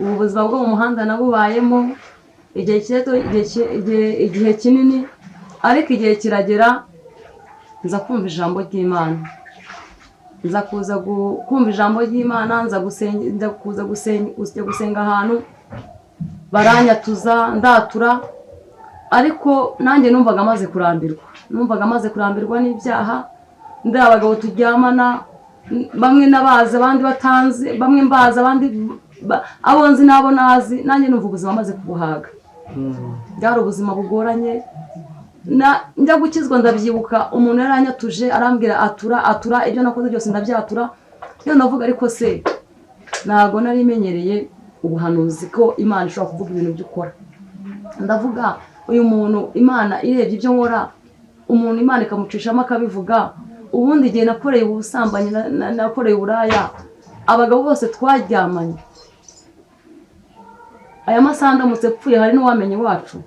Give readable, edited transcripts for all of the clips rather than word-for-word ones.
ubu buzima bwo mu muhanda nabubayemo igihe kinini, ariko igihe kiragera nza kumva ijambo ry'Imana, nza kuza kumva ijambo ry'Imana, nza kuza gusenga ahantu baranyatuza ndatura, ariko nanjye numvaga amaze kurambirwa n'ibyaha. Ndi abagabo turyamana, bamwe nabaza abandi batanze, bamwe mbaza abandi abo nzi nabo nazi, nanjye numva ubuzima amaze kubuhaga. Byari ubuzima bugoranye. Njya gukizwa ndabyibuka umuntu yaranyatuje arambwira atura ibyo nakoze byose ndabyatura. Iyo navuga ariko se ntago nari menyereye ubuhanuzi ko Imana ishobora kuvuga ibintu by'ukora. Ndavuga uyu muntu Imana irebye ibyo nkora, umuntu Imana ikamucishamo akabivuga. Ubundi igihe nakoreye ubusambanyi, nakoreye uburaya, abagabo bose twaryamanye, aya masaha ndamutse pfuye hari n'uwamenye wacu.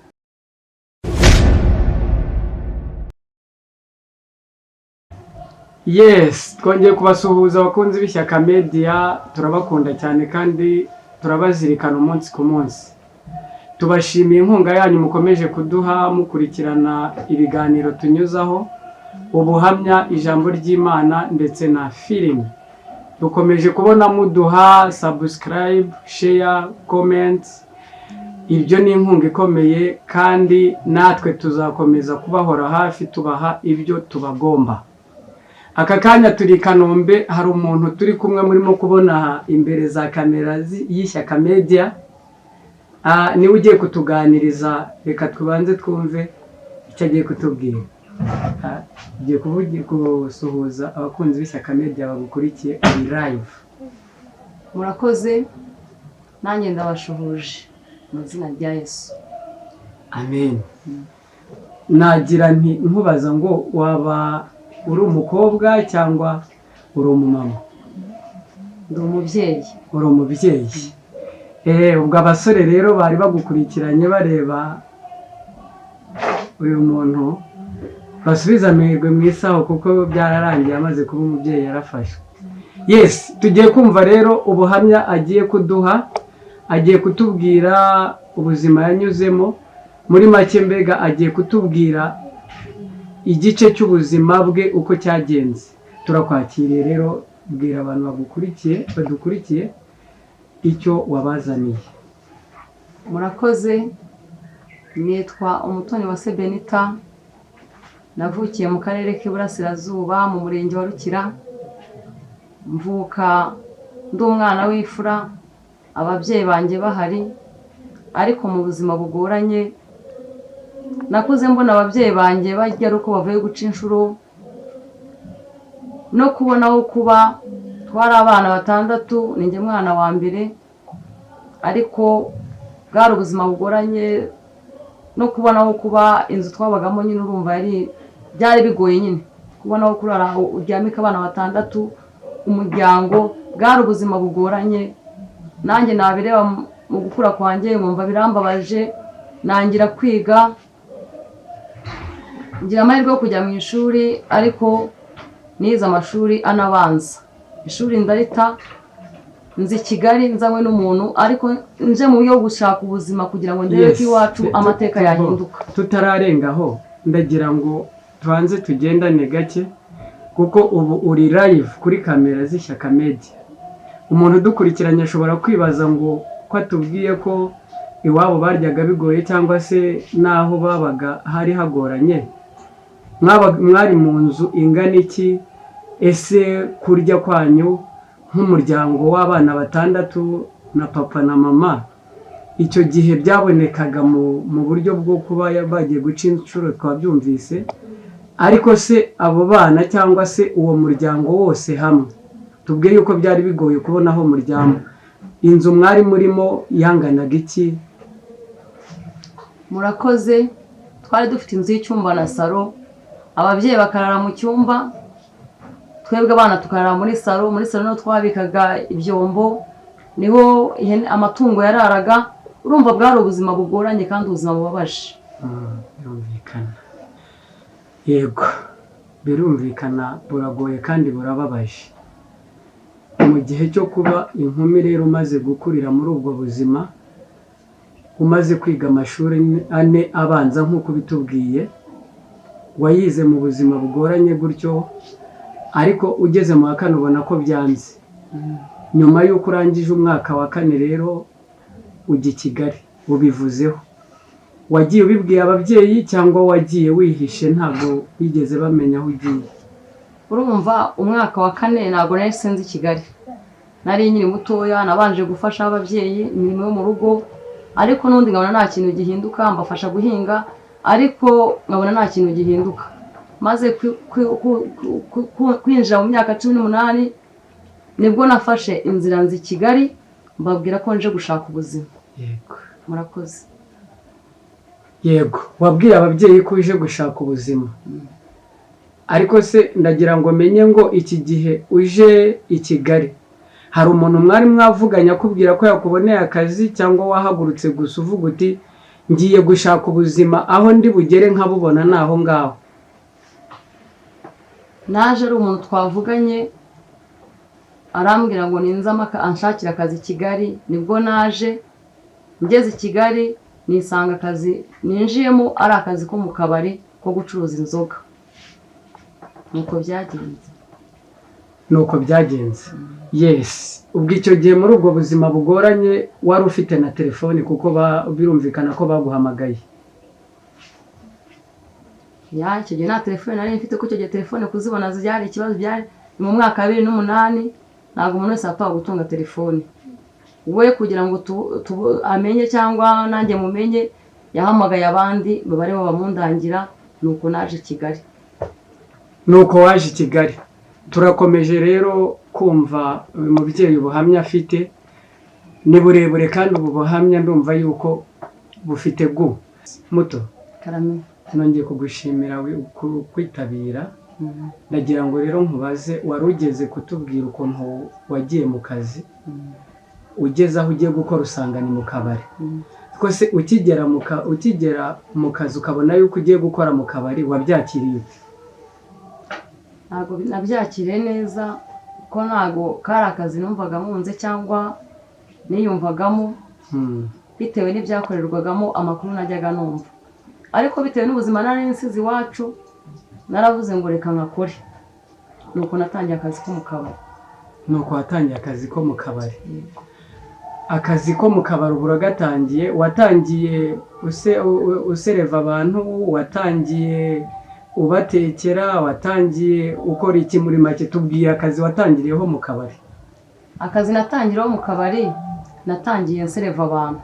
Yes, twongeye kubasuhuza abakunzi b'Ishyaka Media, turabakunda cyane kandi turabazirikana umunsi ku munsi. Tubashimiye inkunga yanyu mukomeje kuduha mukurikirana ibiganiro tunyuzaho, ubuhamya, ijambo ry'Imana ndetse na filime. Dukomeje kubona muduha subscribe, share, comment. Ibyo ni inkunga ikomeye kandi natwe tuzakomeza kubahora hafi tubaha ibyo tubagomba. Aka kanya turi Kanombe, hari umuntu turi kumwe murimo kubona imbere za kamera y'Ishyaka Media. Ni ugiye kutuganiriza, reka tubanze twumve icyo agiye kutubwira. Ugiye gusuhuza abakunzi b'Ishyaka Media bagukurikiye live. Murakoze, nanjye ndabashuhuje mu izina rya Yesu. Amen. Nagira nti nkubaza ngo waba uri umukobwa cyangwa uri umumama? Ndi umubyeyi. Uri umubyeyi. Ubwo abasore rero bari bagukurikiranye bareba uyu muntu, basubiza amahirwe mu isaho kuko byararangiye amaze kuba umubyeyi yarafashwe. Yes, tugiye kumva rero ubuhamya agiye kuduha, agiye kutubwira ubuzima yanyuzemo. Muri make mbega agiye kutubwira igice cy'ubuzima bwe uko cyagenze. Turakwakiriye rero, bwira abantu badukurikiye icyo wabazaniye. Murakoze, nitwa Umutoni wa Benita, navukiye mu karere k'Iburasirazuba mu murenge wa Rukira. Mvuka ndi umwana w'ifura, ababyeyi banjye bahari, ariko mu buzima bugoranye. Nakuze mbona ababyeyi banjye bajya ari uko bavuye guca inshuro, no kubona aho kuba. Twari abana 6, ninjye mwana wa mbere, ariko bwari ubuzima bugoranye. No kubona aho kuba, inzu twabagamo nyine urumva byari bigoye nyine. Kubona aho kurara uryamika abana 6, umuryango, bwari ubuzima bugoranye. Nanjye nabireba mu gukura kwanjye nkumva birambabaje, nangira kwiga, ngira amahirwe yo kujya mu ishuri, ariko nize amashuri anabanza. Ishuri ndarita, nzi Kigali nzanywe n'umuntu, ariko nje mu buryo gushaka ubuzima kugira ngo ndebe ko iwacu amateka yahinduka. Tutararengaho, ndagira ngo tubanze tugendane gake, kuko ubu uri live kuri kamera z'Ishyaka Media. Umuntu udukurikiranye ashobora kwibaza ngo ko atubwiye ko iwabo baryaga bigoye cyangwa se naho babaga hari hagoranye, mwari mu nzu ingana iki? Ese kurya kwanyu nk'umuryango w'abana 6 na papa na mama, icyo gihe byabonekaga mu buryo bwo kuba bagiye guca inshuro twabyumvise, ariko se abo bana cyangwa se uwo muryango wose hamwe, tubwiye yuko byari bigoye kubona aho muryama. Inzu mwari murimo yanganaga iki? Murakoze, twari dufite inzu y'icyumba na salo, ababyeyi bakarara mu cyumba, twebwe abana tukarara muri salo. Muri salo no twabikaga ibyombo, niho amatungo yararaga. Urumva bwari ubuzima bugoranye kandi ubuzima bubabaje. Birumvikana. Yego, birumvikana, buragoye kandi burababaje. mu gihe cyo kuba inkumi rero umaze gukurira muri ubwo buzima, umaze kwiga amashuri 4 abanza nk'uko bitubwiye, wayize mu buzima bugoranye gutyo, ariko ugeze mu wa 4 ubona ko byanze. Nyuma y'uko urangije umwaka wa 4 rero ujya i Kigali, ubivuzeho. Wagiye ubibwiye ababyeyi cyangwa wagiye wihishe ntabwo bigeze bamenya aho ugiye? Urumva umwaka wa 4 ntabwo nari sinzi i Kigali, nari nyiri mutoya, nabanje gufasha ababyeyi imirimo yo mu rugo, ariko n'undi nkabona nta kintu gihinduka, mbafasha guhinga, ariko nkabona nta kintu gihinduka. Maze kwinjira mu myaka 18 nibwo nafashe inzira nzi i Kigali, mbabwira ko nje gushaka ubuzima. Yego. Murakoze. Yego, wabwiye ababyeyi ko uje gushaka ubuzima. Ariko se ndagira ngo menye ngo iki gihe uje i Kigali, hari umuntu mwari mwavuganye akubwira ko yakuboneye akazi, cyangwa wahagurutse gusa uvuga uti ngiye gushaka ubuzima, aho ndi bugere nkabubona naho ngaho? Naje ari umuntu twavuganye, arambwira ngo ninzamaka anshakira akazi i Kigali. Nibwo naje, ngeze i Kigali nisanga akazi ninjiyemo ari akazi ko mu kabari ko gucuruza inzoga. Nuko byagenze. Nuko byagenze. Yes. Ubwo icyo gihe muri ubwo buzima bugoranye wari ufite na telefone, kuko birumvikana ko baguhamagaye? Icyo gihe nta telefone nari mfite, kuko icyo gihe telefone kuzibona byari ikibazo. Byari mu mwaka wa 2008, ntabwo umuntu wese apfa gutunga telefone. We kugira ngo amenye cyangwa nanjye mumenye, yahamagaye abandi babare bamundangira, nuko naje i Kigali. Nuko waje i Kigali. Turakomeje rero kumva uyu mubyeyi ubuhamya afite, ni burebure kandi ubu buhamya ndumva yuko bufite muto. Karame. Nongeye kugushimira kwitabira. Ndagira ngo rero nkubaze, wari ugeze kutubwira ukuntu wagiye mu kazi, ugeze aho ugiye gukora usanga ni mu kabari. Twese ukigera mu kazi ukabona yuko ugiye gukora mu kabari, wabyakiriye ute? Ntabwo nabyakiriye neza, ko ntabwo kari akazi numvaga nkunze cyangwa niyumvagamo, bitewe n'ibyakorerwagamo, amakuru najyaga numva. Ariko bitewe n'ubuzima nari nsize iwacu, naravuze ngo reka nkakore. Nuko natangiye akazi ko mu kabari. Nuko watangiye akazi ko mu kabari. Akazi ko mu kabari ubu uragatangiye, watangiye usereva abantu, watangiye ubatekera, watangiye ukora iki muri make? Tubwiye akazi watangiriyeho mu kabari. Akazi natangiriyeho mu kabari, natangiye nsereva abantu.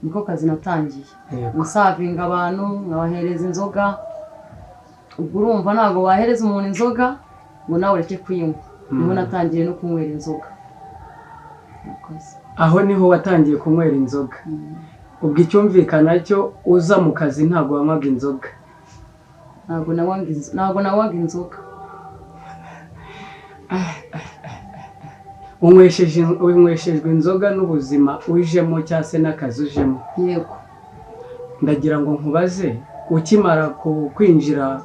Niko kazi natangiye. Musavinga abantu, nkabahereza inzoga. Ubwo urumva ntabwo wahereza umuntu inzoga ngo nawe ureke kuyinywa. Niho natangiye no kunywera inzoga. Aho niho watangiye kunywera inzoga. Ubwo icyumvikana cyo uza mu kazi ntabwo wanywaga inzoga? Ntabwo nawaga inzoga. Unyweshejwe inzoga n'ubuzima ujemo cyangwa se n'akazi ujemo? Yego. Ndagira ngo nkubaze, ukimara kwinjira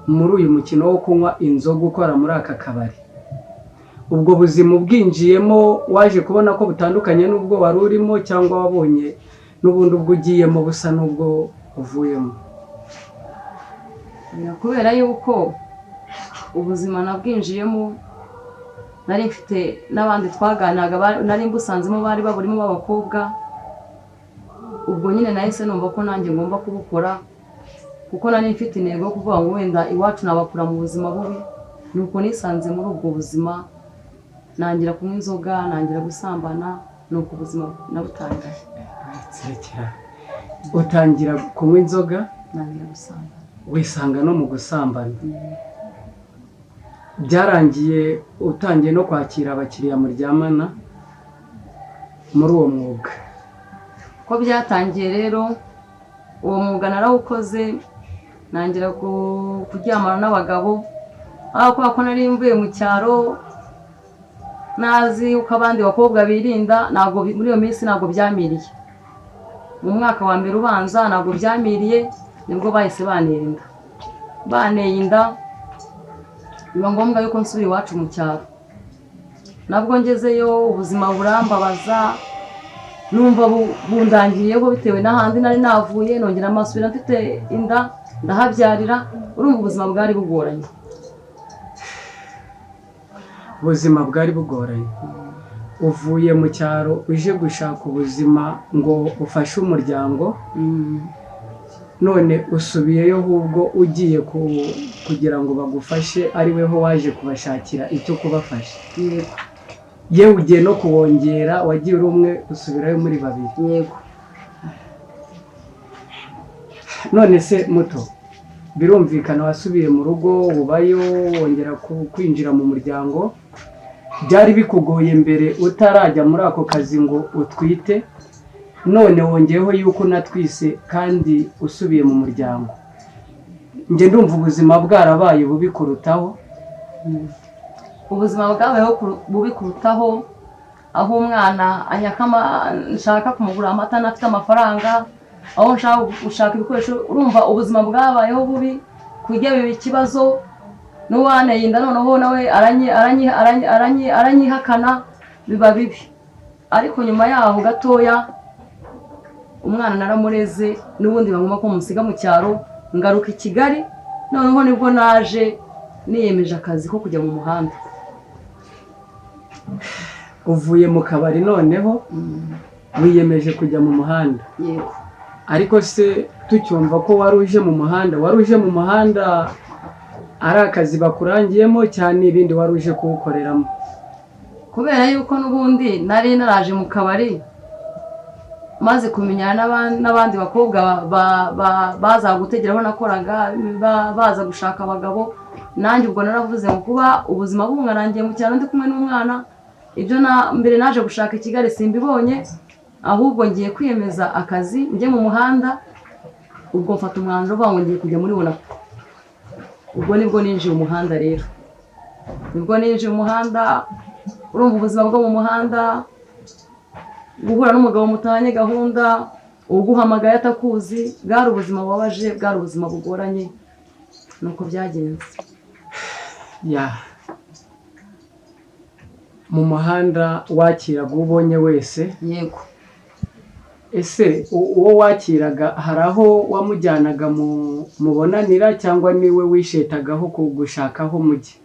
muri uyu mukino wo kunywa inzoga ukora muri aka kabari, ubwo buzima ubwinjiyemo waje kubona ko butandukanye n'ubwo wari urimo, cyangwa wabonye n'ubundi ubwo ugiyemo busa n'ubwo uvuyemo? Kubera yuko ubuzima nabwinjiyemo, nari mfite n'abandi twaganiraga, nari mbusanzemo bari baburimo b'abakobwa. Ubwo nyine nahise numva ko nanjye ngomba kubukora, kuko nari mfite intego yo kuvuga ngo wenda iwacu nabakura mu buzima bubi. Nuko nisanze muri ubwo buzima, nangira kunywa inzoga, nangira gusambana, nuko ubuzima nabutangiye. Utangira kunywa inzoga, nangira gusambana, wisanga no mu gusambana. Byarangiye utangiye no kwakira abakiriya muryamana muri uwo mwuga. Ko byatangiye rero, uwo mwuga narawukoze, nangira kuryamana n'abagabo. Kubera ko nari mvuye mu cyaro, nazi uko abandi bakobwa birinda, ntabwo muri iyo minsi ntabwo byamiriye. Mu mwaka wa mbere ubanza ntabwo byamiriye, nibwo bahise baneye inda, biba ngombwa yuko nsubira iwacu mu cyaro. nabwo ngezeyo ubuzima burambabaza numva bundangiyeho bitewe n'ahandi nari navuye nongera amasubira mfite inda ndahabyarira urumva ubuzima bwari bugoranye. ubuzima bwari bugoranye uvuye mu cyaro uje gushaka ubuzima ngo ufashe umuryango none usubiyeyo ahubwo ugiye kugira ngo bagufashe ari weho waje kubashakira icyo kubafasha. Yego. Yewe ugiye no kuwongera wagiye uri umwe usubirayo muri babiri. Yego. None se muto birumvikana wasubiye mu rugo ubayo wongera kwinjira mu muryango byari bikugoye mbere utarajya muri ako kazi ngo utwite none wongeyeho yuko natwise kandi usubiye mu muryango. Nge ndumva ubuzima bwarabaye bubi kurutaho. Ubuzima bwabayeho bubi kurutaho aho umwana nshaka kumugura amata nafite amafaranga aho nshaka gushaka ibikoresho urumva ubuzima bwabayeho bubi kujya biba ikibazo n'uwaneye inda noneho nawe aranyihakana biba bibi. Ariko nyuma yaho gatoya umwana naramureze n'ubundi bagomba ko musiga mu cyaro ngaruka i Kigali noneho nibwo naje niyemeje akazi ko kujya mu muhanda. Uvuye mu kabari noneho wiyemeje kujya mu muhanda. Yego. Ariko se tucyumva ko wari uje mu muhanda ari akazi bakurangiyemo cyane ibindi wari uje kuwukoreramo? Kubera yuko n'ubundi nari naraje mu kabari maze kumenyana n'abandi bakobwa baza gutegera aho nakoraga baza gushaka abagabo nanjye ubwo naravuze ngo kuba ubuzima bw'umwarangiye mu cyaro ndi kumwe n'umwana ibyo mbere naje gushaka i Kigali simbibonye ahubwo ngiye kwiyemeza akazi njye mu muhanda. Ubwo mfata umwanzuro uvuga ngo ngiye kujya muri Wonapo. Ubwo nibwo ninjiye umuhanda rero urumva ubuzima bwo mu muhanda guhura n'umugabo mutanye gahunda uguhamagaye atakuzi bwari ubuzima bubabaje bwari ubuzima bugoranye nuko byagenze. Mu muhanda wakiraga ubonye wese? Yego. Ese uwo wakiraga hari aho wamujyanaga mubonanira cyangwa niwe wishetagaho kugushakaho mujye?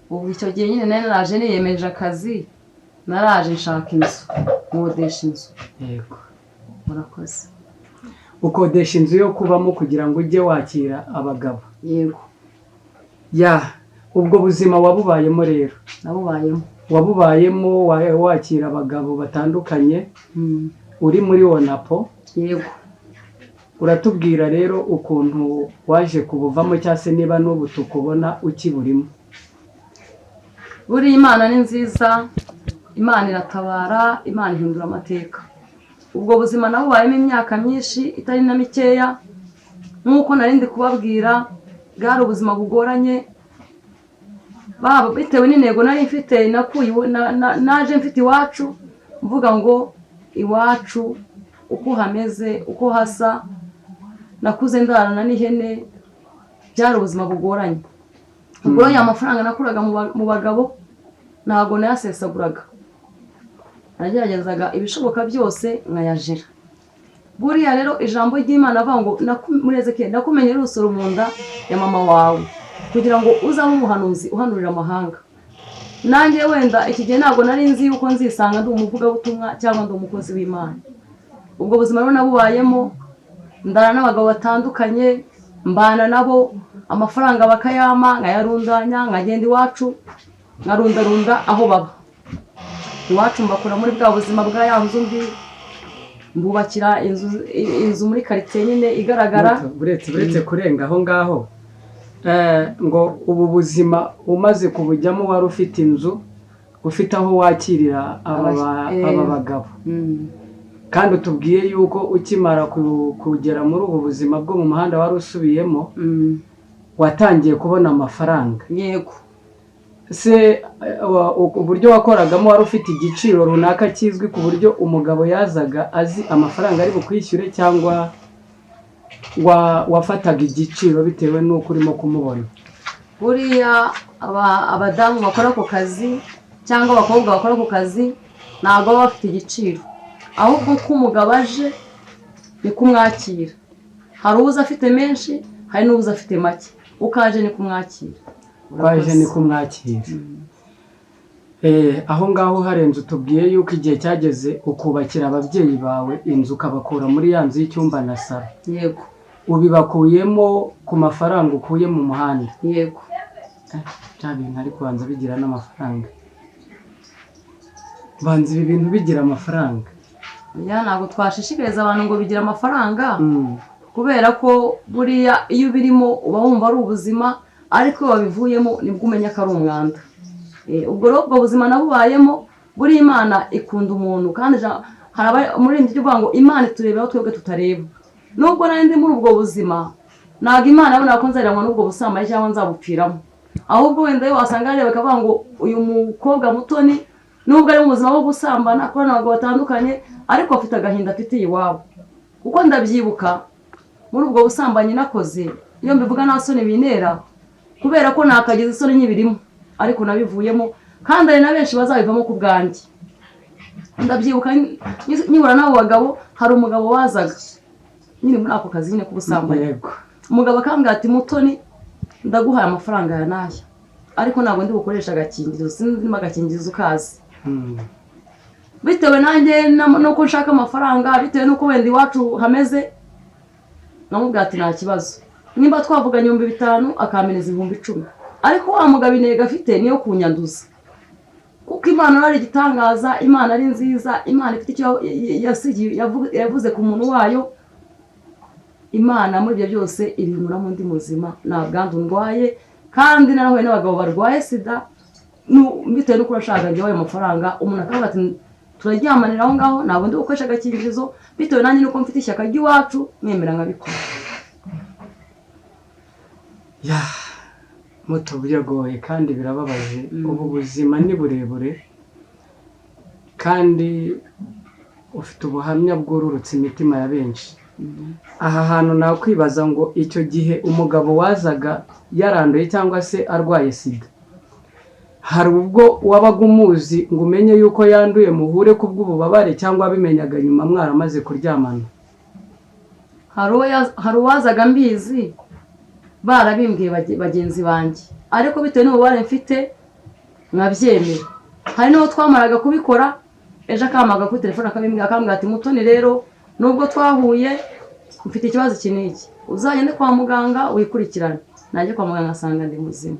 Ubu icyo gihe nyine naraje niyemeje akazi naraje nshaka inzu nkodesha inzu. Yego. Murakoze. Ukodesha inzu yo kubamo kugira ngo ujye wakira abagabo? Yego. Ubwo buzima wabubayemo rero? Nabubayemo. Wabubayemo wakira abagabo batandukanye uri muri Wonapo? Yego. Uratubwira rero ukuntu waje kubuvamo cyangwa se niba n'ubu tukubona ukiburimo? Buri Imana ni nziza, Imana iratabara, Imana ihindura amateka. Ubwo buzima nabubayemo imyaka myinshi itari na mikeya nk'uko narindi kubabwira bwari ubuzima bugoranye bitewe n'intego nari mfite naje mfite iwacu mvuga ngo iwacu uko hameze uko hasa nakuze ndarana n'ihene byari ubuzima bugoranye. Ubwo ya mafaranga nakuraga mu bagabo ntago nayasesaguraga nageragezaga ibishoboka byose nkayajira. Buriya rero ijambo ry'Imana avuga ngo nakumenye rusoro mu nda ya mama wawe kugira ngo uzabe umuhanuzi uhanurira amahanga. Nanjye wenda iki gihe ntabwo nari nzi yuko nzisanga ndi umuvugabutumwa cyangwa ndi umukozi w'Imana. Ubwo buzima rero nabubayemo ndara n'abagabo batandukanye mbana nabo amafaranga bakayama nkayarundanya nkagenda iwacu nkarundarunda aho baba iwacu mbakura muri bwa buzima bwa ya nzu mbi mbubakira inzu muri quartier nyine igaragara. Buretse kurenga aho ngaho ngo ubu buzima umaze kubujyamo wari ufite inzu ufite aho wakirira aba bagabo kandi utubwiye yuko ukimara kugera muri ubu buzima bwo mu muhanda wari usubiyemo watangiye kubona amafaranga. Yego. Se uburyo wakoragamo wari ufite igiciro runaka kizwi ku buryo umugabo yazaga azi amafaranga ari bukwishyure cyangwa wafataga igiciro bitewe n'uko urimo kumubona? Buriya abadamu bakora ako kazi cyangwa abakobwa bakora ku kazi ntabwo baba bafite igiciro, ahubwo uko umugabo aje ni kumwakira. Hari uza afite menshi, hari n'uza afite make, ukaje ni kumwakira. Waje ni kumwakira. Aho ngaho harenze utubwiye yuko igihe cyageze ukubakira ababyeyi bawe inzu ukabakura muri ya nzu y'icyumba na saro. Yego. Ubibakuyemo ku mafaranga ukuye mu muhanda. Yego. Bya bintu ariko banza bigira n'amafaranga. Banza ibi bintu bigira amafaranga. Ya ntabwo twashishikariza abantu ngo bigira amafaranga, kubera ko buriya iyo birimo uba wumva ari ubuzima, ariko wabivuyemo nibwo umenya ko ari umwanda. Ubwo rero ubwo buzima nabubayemo, buri Imana ikunda umuntu, kandi muri ndi uvuga ngo Imana iturebeho twebwe tutareba. Nubwo nari ndi muri ubwo buzima, ntabwo Imana yabona ko nzarangwa n'ubwo busambanyi cyangwa nzabupfiramo. Ahubwo wenda yo wasanga areba akavuga ngo uyu mukobwa mutoni nubwo ari mu buzima bwo gusambana akora n'abagabo batandukanye, ariko afite agahinda afitiye iwabo. Kuko ndabyibuka muri ubwo busambanyi nakoze, iyo mbivuga nta soni binera, kubera ko nakagize isoni nyibirimo, ariko nabivuyemo, kandi ari na benshi bazabivamo ku bwanjye. Ndabyibuka nyibura n'abo bagabo, hari umugabo wazaga nyine muri ako kazi nyine k'ubusambanyi. Umugabo akambwira ati mutoni ndaguhaye amafaranga ya naya, ariko ntabwo ndi bukoresha agakingirizo, sinzimo agakingirizo ukazi. Bitewe nanjye nuko nshaka amafaranga, bitewe nuko wenda iwacu hameze, namubwira ati nta kibazo, nimba twavuganye 5,000 akameneza 10,000, ariko wa mugabo intego afite niyo kunyanduza. Kuko Imana ari igitangaza, Imana ari nziza, Imana ifite icyo yavuze ku muntu wayo. Imana muri ibyo byose ibimura mu ndi muzima, nta bwandu ndwaye, kandi narahuye n'abagabo barwaye sida, bitewe nuko urashaka njye ayo mafaranga. Umuntu akavuga ati turajyamanira aho ngaho, ntabwo ndi gukoresha agakingirizo, bitewe nanjye nuko mfite ishyaka ry'iwacu, mwemera nkabikora. Moto biragoye kandi birababaje. Ubu buzima ni burebure, kandi ufite ubuhamya bwururutse imitima ya benshi. Aha hantu nakwibaza ngo icyo gihe umugabo wazaga yaranduye cyangwa se arwaye sida, hari ubwo wabaga umuzi ngo umenye yuko yanduye muhure kubw'ububabare, cyangwa bimenyaga nyuma mwaramaze kuryamana? Hari uwazaga mbizi barabimbwiye bagenzi banjye, ariko bitewe n'ububabare mfite nkabyemera. Hari n'uwo twamaraga kubikora, ejo akamaga kuri telefone akambwira ati mutoni rero nubwo twahuye mfite ikibazo iki n'iki, uzagende kwa muganga wikurikirane. Najye kwa muganga asanga ndi muzima.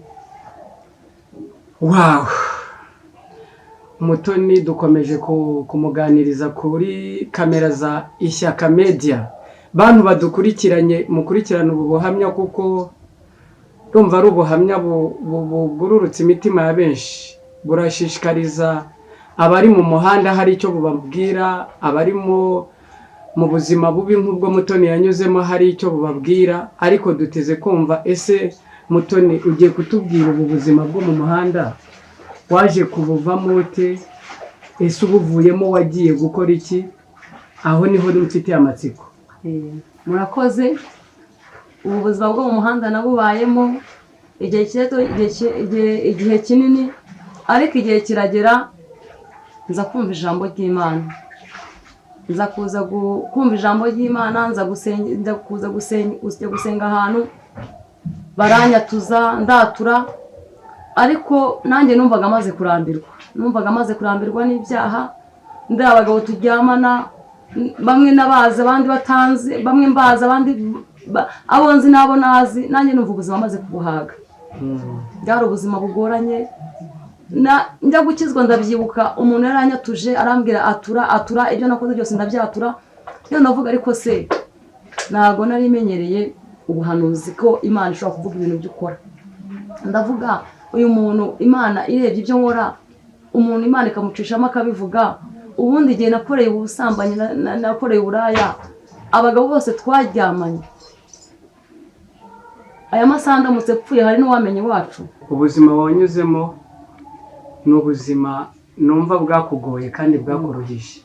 Mutoni dukomeje kumuganiriza kuri kamera za Ishyaka Media. Bantu badukurikiranye mukurikirana ubu buhamya, kuko urumva ari ubuhamya bugururutse imitima ya benshi. Burashishikariza abari mu muhanda hari icyo bubabwira, abari mu buzima bubi nk'ubwo Mutoni yanyuzemo hari icyo bubabwira. Ariko duteze kumva, ese Mutoni ugiye kutubwira ubu buzima bwo mu muhanda waje kubuvamo ute? Ese ubuvuyemo wagiye gukora iki? Aho niho mfitiye amatsiko. Murakoze. Ubu buzima bwo mu muhanda nabubayemo igihe kinini, ariko igihe kiragera nza kumva ijambo ry'Imana, nza kuza kumva ijambo ry'Imana, nza kuza gusenga ahantu baranyatuza ndatura, ariko nanjye numvaga amaze kurambirwa n'ibyaha. Ndi abagabo turyamana, bamwe nabaza abandi batanze, bamwe mbaza abandi abo nzi n'abo nazi, nanjye numva ubuzima amaze kubuhaga. Byari ubuzima bugoranye. Njya gukizwa ndabyibuka umuntu yaranyatuje arambwira atura ibyo nakoze byose ndabyatura. Iyo navuga ariko se ntago nari imenyereye ubuhanuzi ko Imana ishobora kuvuga ibintu by'ukora. Ndavuga uyu muntu Imana irebye ibyo nkora, umuntu Imana ikamucishamo akabivuga. Ubundi igihe nakoreye ubusambanyi, nakoreye uburaya, abagabo bose twaryamanye, aya masaha ndamutse pfuye hari n'uwamenye iwacu. Ubuzima wanyuzemo ni ubuzima numva bwakugoye kandi bwakuruhije,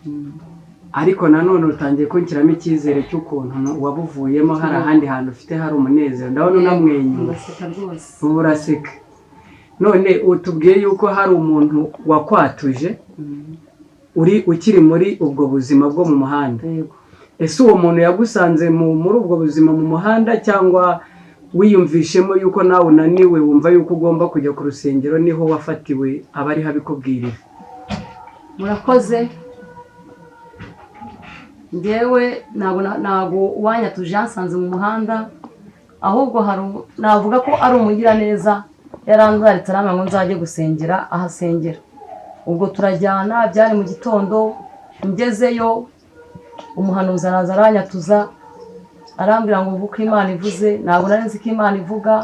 ariko nanone utangiye kunshyiramo icyizere cy'ukuntu wabuvuyemo hari ahandi hantu ufite hari umunezero. Ndabona unamwenyura, uraseka. none utubwiye yuko hari umuntu wakwatuje ukiri muri ubwo buzima bwo mu muhanda. Ese uwo muntu yagusanze muri ubwo buzima mu muhanda cyangwa wiyumvishemo yuko nawe unaniwe wumva yuko ugomba kujya ku rusengero niho wafatiwe abari habikubwirira? Murakoze. Ngewe ntabwo uwanyatuje yansanze mu muhanda, ahubwo navuga ko ari umugiraneza yaranzaritse arambwira ngo nzajye gusengera ahasengera. Ubwo turajyana, byari mu gitondo, ngezeyo umuhanuzi araza aranyatuza arambwira ngo mvuke Imana ivuze. Ntabwo nari nzi ko Imana ivuga,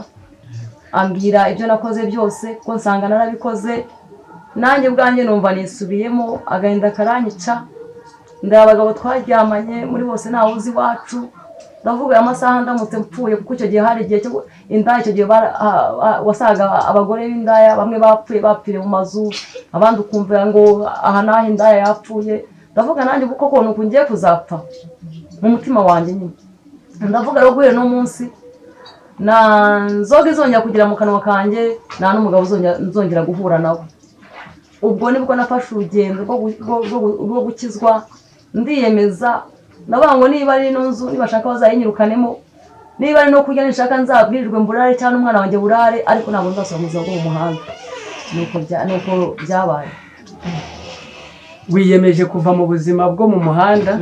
ambwira ibyo nakoze byose ko nsanga narabikoze. Nanjye ubwanjye numva nisubiyemo, agahinda karanyica. Abagabo twaryamanye muri bose ntawe uzi iwacu, ndavuga amasaha ndamutse mpfuye, kuko icyo gihe hari igihe indaya, icyo gihe wasaga abagore b'indaya bamwe bapfiriye mu mazu, abandi ukumva ngo aha naho indaya yapfuye. Ndavuga nanjye koko nuko ngiye kuzapfa mu mutima wanjye nyine. Ndavuga rero guhera no munsi na nzoga izongera kugira mu kanwa kanjye, nta n'umugabo nzongera guhura nawe. Ubwo nibwo nafashe urugendo rwo gukizwa, ndiyemeza ndavuga ngo niba ari ino nzu nibashaka bazayinyirukanemo, niba ari no kurya nishaka nzabwirirwe mburare cyangwa umwana wanjye burare, ariko ntabwo nzasubira mu buzima bwo mu muhanda. Nuko byabaye. Wiyemeje kuva mu buzima bwo mu muhanda,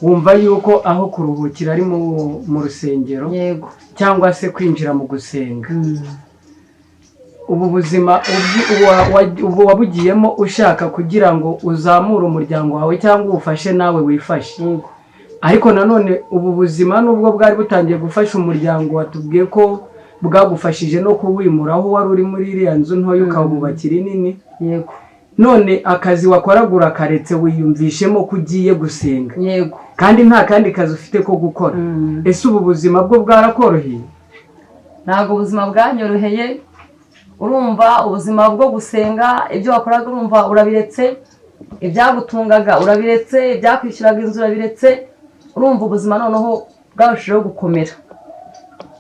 wumva yuko aho kuruhukira ari mu rusengero cyangwa se kwinjira mu gusenga. Ubu buzima wabugiyemo ushaka kugira ngo uzamure umuryango wawe cyangwa ufashe nawe wifashe. Ariko nanone ubu buzima nubwo bwari butangiye gufasha umuryango, watubwiye ko bwagufashije no kuwimura aho wari uri muri iriya nzu ntoya ukawubakira inini. None akazi wakoragura karetse wiyumvishemo ko ugiye gusenga, kandi nta kandi kazi ufite ko gukora. Ese ubu buzima bwo bwarakoroheye? Ntabwo ubuzima bwanyoroheye. Urumva ubuzima bwo gusenga, ibyo wakoraga urumva urabiretse, ibyagutungaga urabiretse, ibyakwishyuraga inzu urabiretse. Urumva ubuzima noneho bwarushijeho gukomera.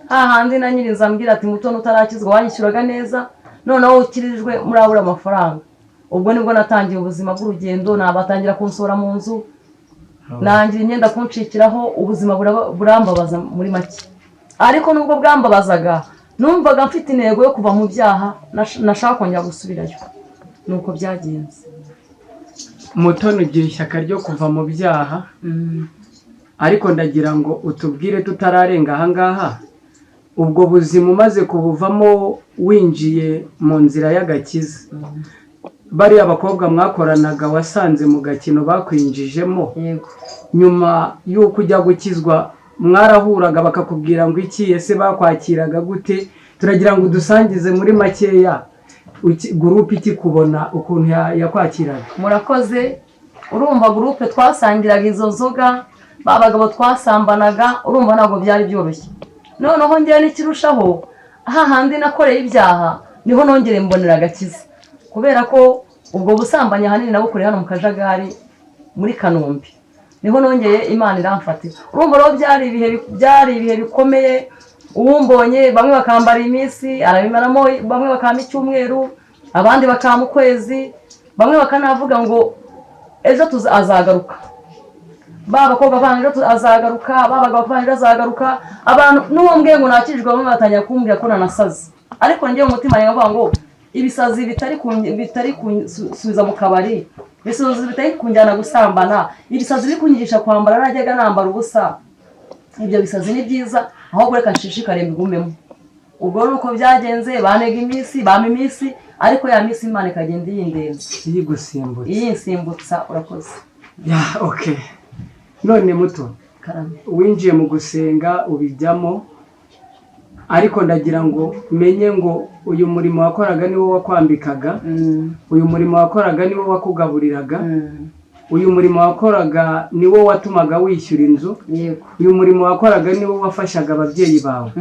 Hahandi na nyiriza ambwira ati muto utarakizwa wanyishyuraga neza, noneho ukirijwe murabura amafaranga. Ubwo nibwo natangiye ubuzima bw'urugendo, nabatangira kunsohora mu nzu, nangira imyenda kunshikiraho. Ubuzima burambabaza muri make, ariko nubwo bwambabazaga numvaga mfite intego yo kuva mu byaha, nashaka kongera gusubirayo. Nuko byagenze. Mutoni ugira ishyaka ryo kuva mu byaha, ariko ndagira ngo utubwire tutararenga aha ngaha, ubwo buzima umaze kubuvamo winjiye mu nzira y'agakiza, bariya abakobwa mwakoranaga wasanze mu gakino bakwinjijemo, nyuma y'uko ujya gukizwa mwarahuraga bakakubwira ngo iki? Ese bakwakiraga gute? Turagira ngo dusangize muri makeya gurupe ikikubona ukuntu yakwakiraga. Murakoze. Urumva gurupe twasangiraga izo nzoga, babagabo twasambanaga, urumva ntabwo byari byoroshye. Noneho ngira n'ikirushaho, hahandi nakoreye ibyaha niho nongere mbonera agakiza, kubera ko ubwo busambanyi ahanini nabukoreye hano mu Kajagari muri Kanombe, niho nongeye Imana iramfatira. Urumva rero byari ibihe bikomeye. Uwumbonye bamwe bakambara iminsi arabimaramo, bamwe bakama icyumweru, abandi bakama ukwezi, bamwe bakanavuga ngo ejo azagaruka. Bakobwa banje azagaruka, babagabo banje azagaruka. Abantu n'uwo mbwiye ngo nakijwe bamwe batangira kumbwira ko nanasaze, ariko ngiye mu mutima ngavuga ngo ibisazi bitari kunsubiza mu kabari, ibisazi bitari kunjyana gusambana, ibisazi biri kunyigisha kwambara najyaga nambara ubusa. Ibyo bisazi ni byiza, ahubwo reka nshishikare mbigumemo. Ubwo nuko byagenze, banega iminsi, bama iminsi, ariko ya minsi Imana ikagenda yindenza, yinsimbutsa. Urakoze. Okay. None muto, winjiye mu gusenga ubijyamo, ariko ndagira ngo menye ngo uyu murimo wakoraga niwo wakwambikaga, uyu murimo wakoraga niwo wakugaburiraga, uyu murimo wakoraga niwo watumaga wishyura inzu, uyu murimo wakoraga niwo wafashaga ababyeyi bawe.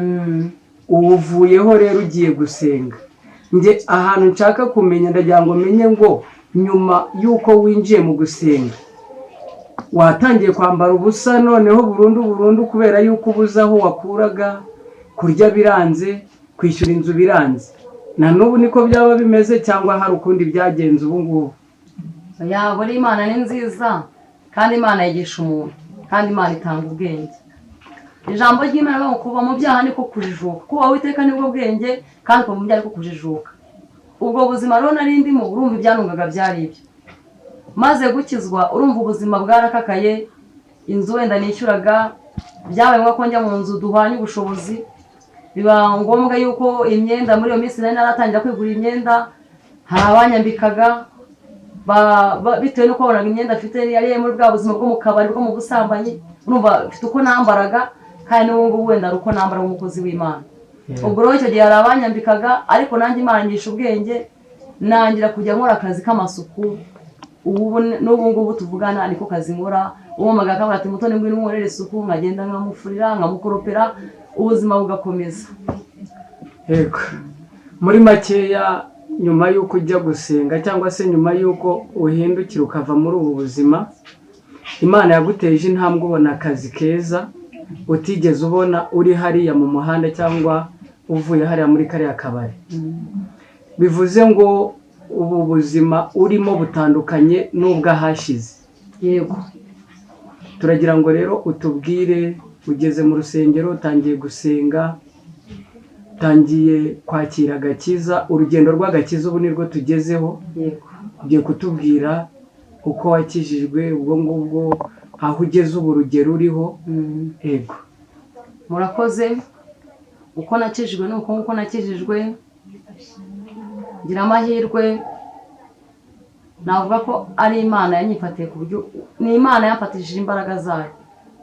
Uvuyeho rero ugiye gusenga. Nge ahantu nshaka kumenya, ndagira ngo menye ngo nyuma y'uko winjiye mu gusenga watangiye kwambara ubusa noneho burundu kubera yuko ubuze aho wakuraga, kurya biranze, kwishyura inzu biranze. na n'ubu niko byaba bimeze cyangwa hari ukundi byagenze ubu ngubu? buri Imana ni nziza kandi Imana yigisha umuntu kandi Imana itanga ubwenge. Ijambo ry'Imana ngo kuva mu byaha niko kujijuka, kuba Uwiteka nibwo bwenge kandi kuva mu byaha niko kujijuka. Ubwo buzima rero nari ndimo urumva ibyanungaga byari ibyo, maze gukizwa urumva ubuzima bwarakakaye, inzu wenda nishyuraga byabaye ngombwa ko njya mu nzu duhanye ubushobozi, biba ngombwa yuko imyenda muri iyo minsi nari naratangira kwigura imyenda, hari abanyambikaga bitewe n'uko babonaga imyenda afite yari muri bwa buzima bwo mu kabari bwo mu busambanyi, urumva mfite uko nambaraga kandi n'ubu ngubu wenda ari uko nambara nk'umukozi w'Imana. Ubwo rero icyo gihe hari abanyambikaga, ariko nanjye Imana ngisha ubwenge nangira kujya nkora akazi k'amasuku. N'ubu ngubu tuvugana niko kazi nkora. Uwomaga akavuga ati Mutoni ngwino unkorere isuku, nkagenda nkamufurira nkamukoropera, ubuzima bugakomeza. Yego, muri makeya nyuma y'uko ujya gusenga cyangwa se nyuma y'uko uhindukira ukava muri ubu buzima, Imana yaguteje intambwe ubona akazi keza utigeze ubona uri hariya mu muhanda cyangwa uvuye hariya muri kariya kabari. Bivuze ngo ubu buzima urimo butandukanye n'ubwahashize. Yego, turagira ngo rero utubwire, ugeze mu rusengero utangiye gusenga, utangiye kwakira agakiza, urugendo rw'agakiza ubu nirwo tugezeho. yego, ugiye kutubwira uko wakijijwe, ubwo ngubwo aho ugeze ubu urugero uriho. Yego, murakoze. Uko nakijijwe ni uko nakijijwe, ngira amahirwe, navuga ko ari Imana yanyifatiye ku buryo ni Imana yamfatishije imbaraga zayo,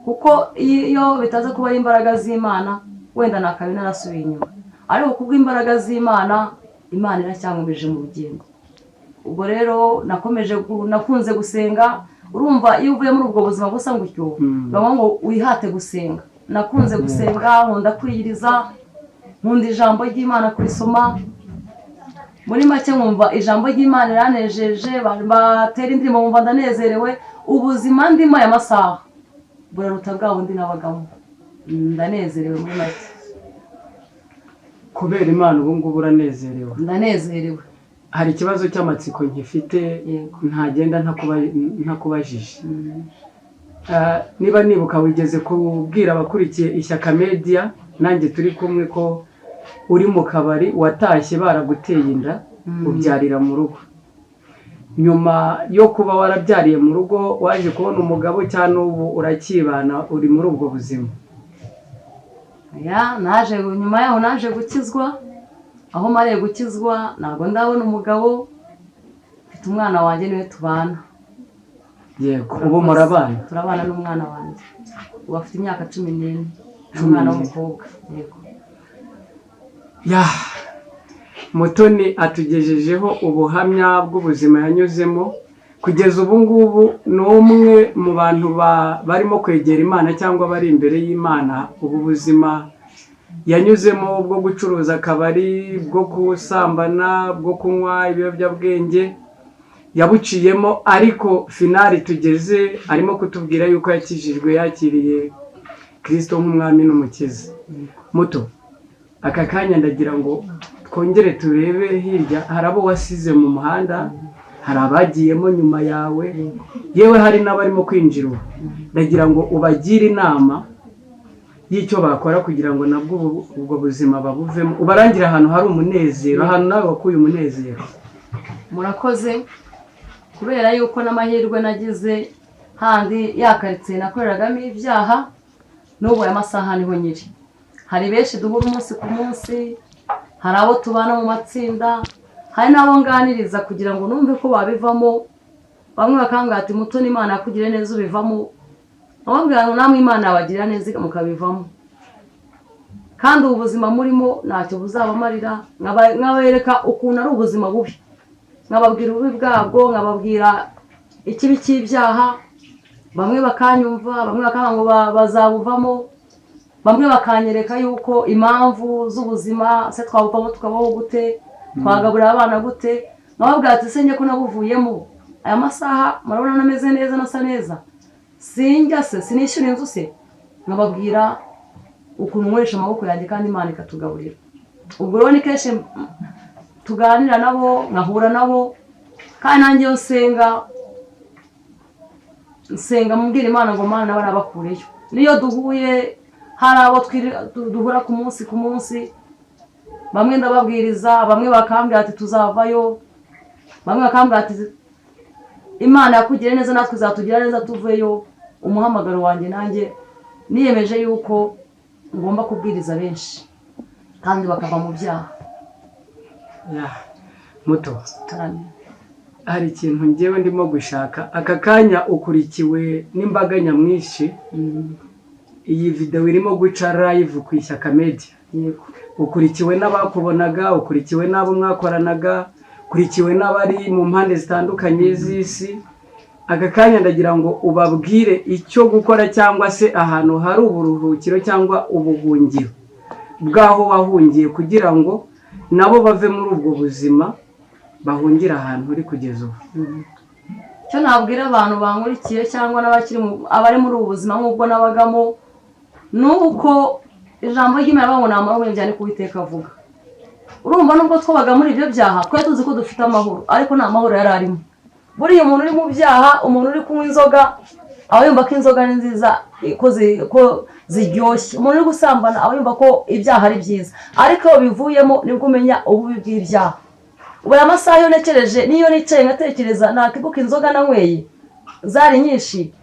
kuko iyo bitaza kuba ari imbaraga z'Imana wenda nakabi narasubiye inyuma, ariko kubw'imbaraga z'Imana, Imana iracyankomeje mu rugendo. Ubwo rero nakunze gusenga. Urumva iyo uvuye muri ubwo buzima busa gutyo bavuga ngo wihate gusenga. Nakunze gusenga, nkunda kwiyiriza, nkunda ijambo ry'Imana kurisoma. Muri make nkumva ijambo ry'Imana riranejeje, batera indirimbo nkumva ndanezerewe. Ubuzima ndimo aya masaha buraruta bwa bundi nabagamo, ndanezerewe muri make. kubera Imana ubu ngubu uranezerewe? Ndanezerewe. Hari ikibazo cy'amatsiko ngifite ntagenda ntakubajije. Niba nibuka wigeze kubwira abakurikiye Ishyaka Media nanjye turi kumwe ko uri mu kabari watashye baraguteye inda ubyarira mu rugo. Nyuma yo kuba warabyariye mu rugo waje kubona umugabo cyangwa ubu urakibana uri muri ubwo buzima? Nyuma yaho naje gukizwa. Aho mariye gukizwa ntabwo ndabona umugabo, mfite umwana wanjye niwe tubana. Yego, ubu murabana? Turabana n'umwana wanjye, ubu afite imyaka 14, umwana w'umukobwa. Yego. Mutoni atugejejeho ubuhamya bw'ubuzima yanyuzemo. Kugeza ubu ngubu ni umwe mu bantu barimo kwegera Imana cyangwa bari imbere y'Imana. Ubu buzima yanyuzemo bwo gucuruza akabari, bwo gusambana, bwo kunywa ibiyobyabwenge yabuciyemo, ariko finali tugeze arimo kutubwira yuko yakijijwe, yakiriye Kristo nk'umwami n'umukiza. Muto, aka kanya ndagira ngo twongere turebe hirya. Hari abo wasize mu muhanda, hari abagiyemo nyuma yawe, yewe hari n'abarimo kwinjira ubu. Ndagira ngo ubagire inama y'icyo bakora kugira ngo nabwo ubwo buzima babuvemo, ubarangira ahantu hari umunezero, ahantu nawe wakuye umunezero. Murakoze. Kubera yuko n'amahirwe nagize handi yakaritsiye nakoreragamo ibyaha, n'ubu aya masaha niho nyiri. Hari benshi duhura umunsi ku munsi, hari abo tubana mu matsinda, hari n'abo nganiriza kugira ngo numve ko babivamo. Bamwe bakambwira ati Mutoni Imana yakugiriye neza ubivamo, ababwira ngo namwe Imana yabagirira neza mukabivamo. Kandi ubuzima murimo ntacyo buzabamarira, nkabereka ukuntu ari ubuzima bubi, nkababwira ububi bwabwo, nkababwira ikibi cy'ibyaha. Bamwe bakanyumva, bamwe bakavuga ngo bazabuvamo, bamwe bakanyereka yuko impamvu z'ubuzima se twabuvamo tukabaho gute, twagaburira abana gute. Nkababwira ati se njye ko nabuvuyemo, aya masaha murabona nameze neza, nasa neza, sinjya se sinishyura inzu se. Nkababwira ukuntu nkoresha amaboko yanjye kandi Imana ikatugaburira. Ubwo rero ni kenshi tuganira nabo nkahura nabo kandi nanjye iyo nsenga mubwira Imana ngo Mana nabo nabakureyo niyo duhuye hari abo duhura ku munsi bamwe ndababwiriza bamwe bakambwira ati tuzavayo bamwe bakambwira ati Imana yakugire neza natwe izatugira neza tuveyo umuhamagaro wanjye nanjye niyemeje yuko ngomba kubwiriza benshi kandi bakava mu byaha muto hari ikintu ngewe ndimo gushaka aka kanya ukurikiwe n'imbaga nyamwinshi iyi video irimo guca live ku Ishyaka Media ukurikiwe n'abakubonaga ukurikiwe n'abo mwakoranaga ukurikiwe n'abari mu mpande zitandukanye z'isi aka kanya ndagira ngo ubabwire icyo gukora cyangwa se ahantu hari uburuhukiro cyangwa ubuhungiro bwaho wahungiye kugira ngo nabo bave muri ubwo buzima bahungira ahantu uri kugeza ubu. Cyo nabwira abantu bankurikiye cyangwa abari muri ubu buzima nk'ubwo nabagamo nuko ijambo ry'Imana babona amahoro cyane kuwiteka avuga. Urumva nubwo twabaga muri ibyo byaha twe tuzi ko dufite amahoro ariko nta mahoro yari arimo. Buriya umuntu uri mu byaha umuntu uri kunywa inzoga aho yumva ko inzoga ni nziza ko ziryoshye. Umuntu uri gusambana aho yumva ko ibyaha ari byiza ariko bivuyemo nibwo umenya ububi bw'ibyaha. Ubu amasaha yo nekereje niyo nicaye ngatekereza nakibuka inzoga nanyweye zari nyinshi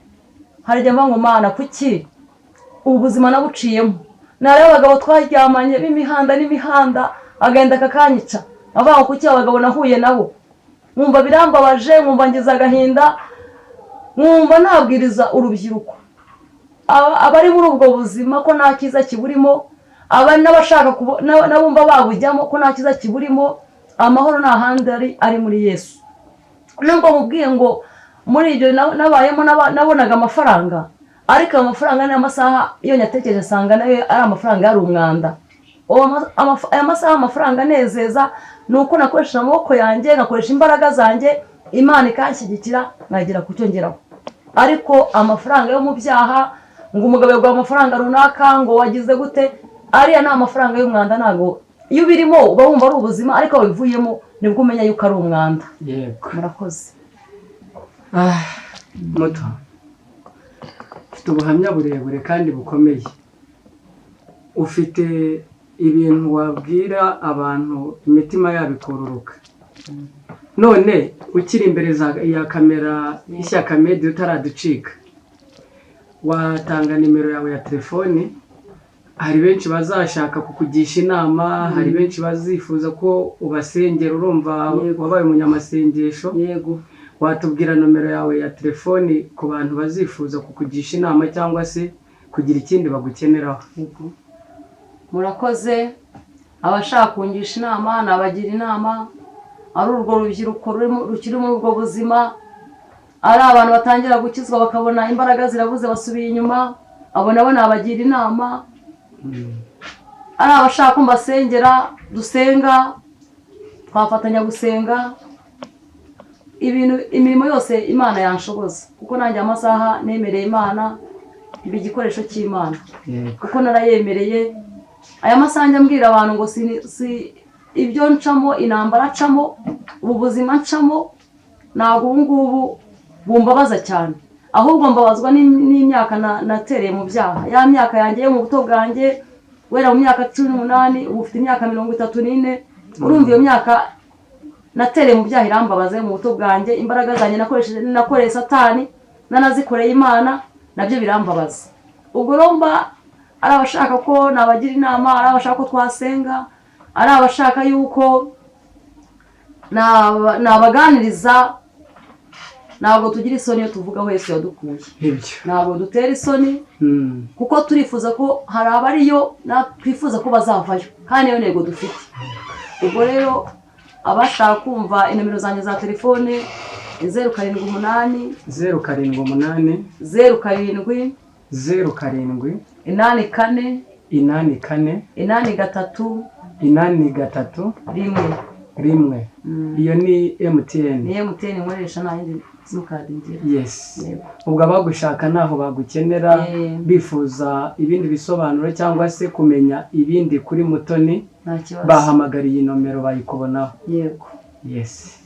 hari jya mvango Mana kuki ubuzima nabuciyemo nare abagabo twaryamanye n'imihanda agenda akakanyica avuga kuki abagabo nahuye nabo nkumva birambabaje nkumva ngize agahinda nkumva nabwiriza urubyiruko abari muri ubwo buzima ko nta kiza kiburimo abari n'abashaka nabumva babujyamo ko nta kiza kiburimo amahoro nta handi ari muri Yesu. Nubwo mubwiye ngo muri ibyo nabayemo nabonaga amafaranga ariko amafaranga ni amasaha iyo nyatekereje sanga nayo ari amafaranga yari umwanda. Aya masaha amafaranga nezeza nuko nakoresha amaboko yanjye ngakoresha imbaraga zanjye Imana ikanshyigikira nkagera ku cyo ngeraho. Ariko amafaranga yo mu byaha ngo umugabo yagwa amafaranga runaka ngo wagize gute ariya ni amafaranga y'umwanda ntago iyo birimo uba wumva ari ubuzima ariko wivuyemo nibwo umenya yuko ari umwanda. Yego murakoze. Muto ufite ubuhamya burebure kandi bukomeye ufite ibintu wabwira abantu imitima yabo ikururuka none ukiri imbere ya kamera y'Ishyaka Media utaraducika watanga nimero yawe ya telefone hari benshi bazashaka kukugisha inama hari benshi bazifuza ko ubasengera urumva wabaye umunyamasengesho yego watubwira nomero yawe ya telefone ku bantu bazifuza kukugisha inama cyangwa se kugira ikindi bagukeneraho. Murakoze abashaka kungisha inama nabagira inama ari urwo rubyiruko rukiri muri ubwo buzima ari abantu batangira gukizwa bakabona imbaraga zirabuze basubiye inyuma abo nabo nabagira inama ari abashaka kumbasengera dusenga twafatanya gusenga imirimo yose Imana yanshoboza kuko nanjye amasaha nemereye Imana ibi igikoresho cy'Imana kuko narayemereye aya masaha njya mbwira abantu ngo si ibyo ncamo inambara ncamo ubu buzima ncamo ntabwo ubu ngubu bumbabaza cyane ahubwo mbabazwa n'imyaka natereye mu byaha ya myaka yanjye yo mu buto bwanjye wera mu myaka 18 ubu ufite imyaka 34 urumva iyo myaka natereye mu byaha irambabaza mu buto bwanjye imbaraga zanjye nakoreye Satani nanazikoreye Imana nabyo birambabaza. Ubwo romba ari abashaka ko nabagira inama ari abashaka ko twasenga ari abashaka yuko nabaganiriza ntabwo tugira isoni iyo tuvuga aho Yesu yadukuye ntabwo dutera isoni kuko turifuza ko hari abariyo twifuza ko bazavayo kandi iyo ntego dufite. Ubwo rero abashaka kumva inomero zanjye za telefone 078 078 07 07 84 83 83 83 rimwe rimwe. Iyo ni MTN. Ni MTN nkoresha nta yindi simukadi ngira. Yes. Ubwo abagushaka naho bagukenera bifuza ibindi bisobanuro cyangwa se kumenya ibindi kuri Mutoni bahamagariye nomero bayikubonaho. Yego. Yes.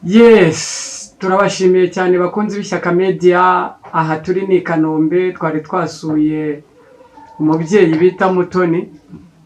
Yes, turabashimiye cyane bakunzi b'Ishyaka Media. Aha turi ni Kanombe, twari twasuye umubyeyi bita Mutoni.